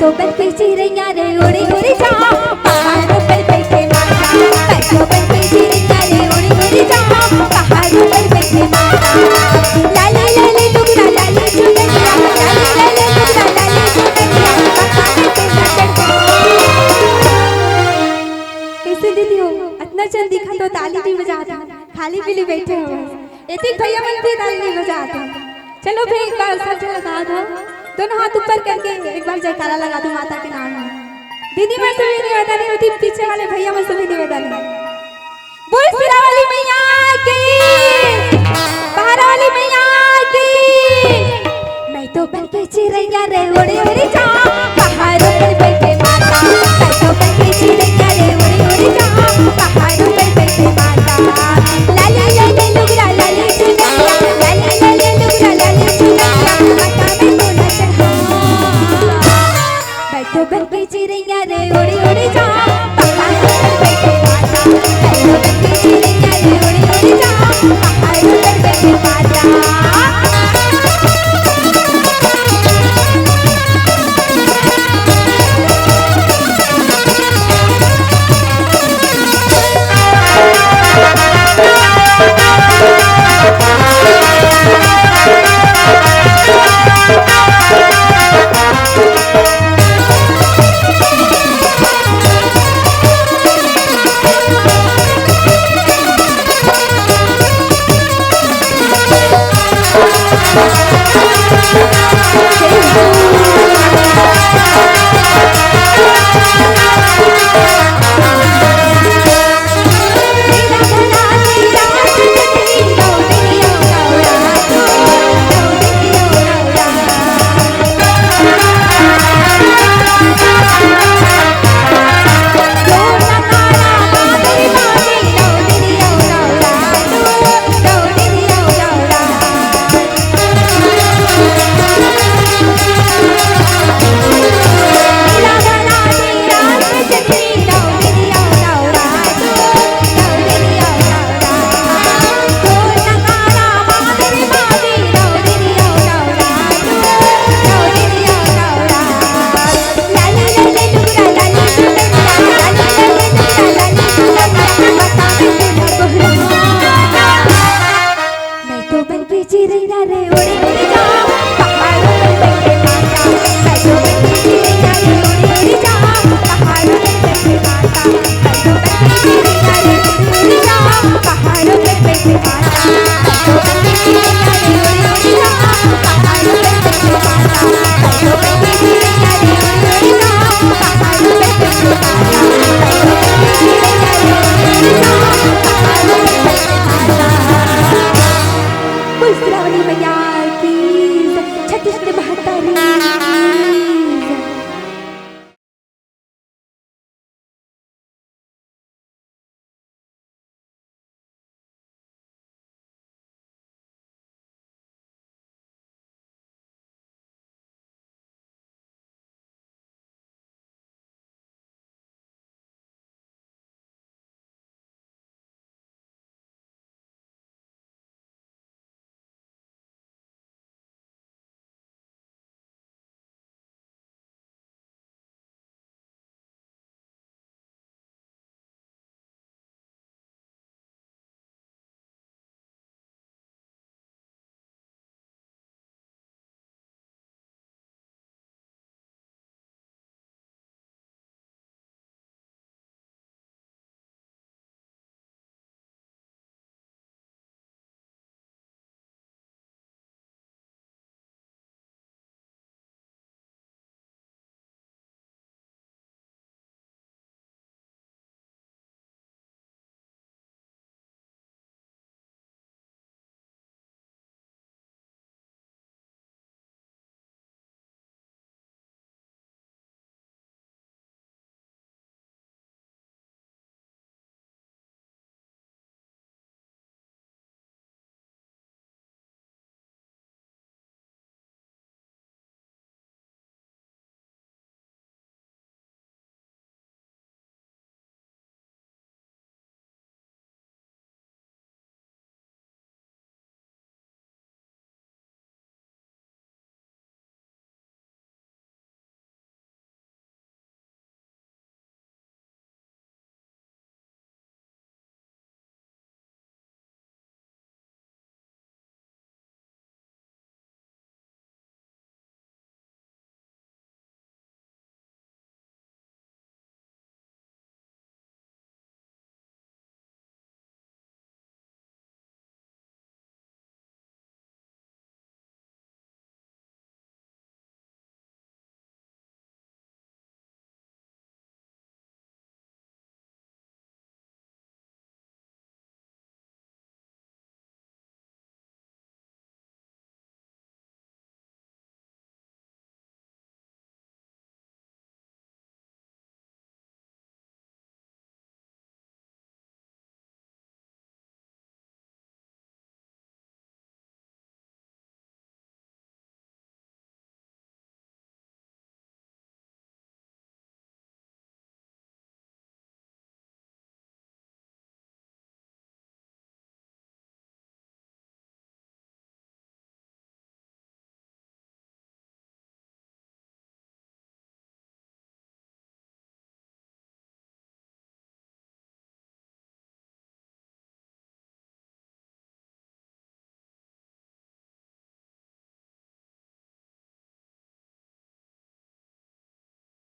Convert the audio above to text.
तो बन के चिड़ैया रे उड़ी उड़ी जा पहाड़ों पर बैठे माता तो बन के चिड़ैया रे उड़ी उड़ी जा पहाड़ों पर बैठे माता लाली लाली टुकड़ा लाली चुनरिया लाली लाली टुकड़ा लाली चुनरिया पहाड़ पे चढ़ कैसे दीदी हो इतना चंद दिखा तो ताली भी बजाता खाली पीली बैठे हो एक भैया बनते ताली नहीं बजाते चलो भाई एक बार सब लगा दो दोनों हाथ ऊपर करके एक बार जयकारा लगा दो माता के नाम में दीदी मैं सभी निवेदन होती पीछे वाले भैया मैं सभी निवेदन बोल सिरा वाली मैया की बाहर वाली मैया की मैं तो बन के चिड़ैया रे उड़ी उड़ी जा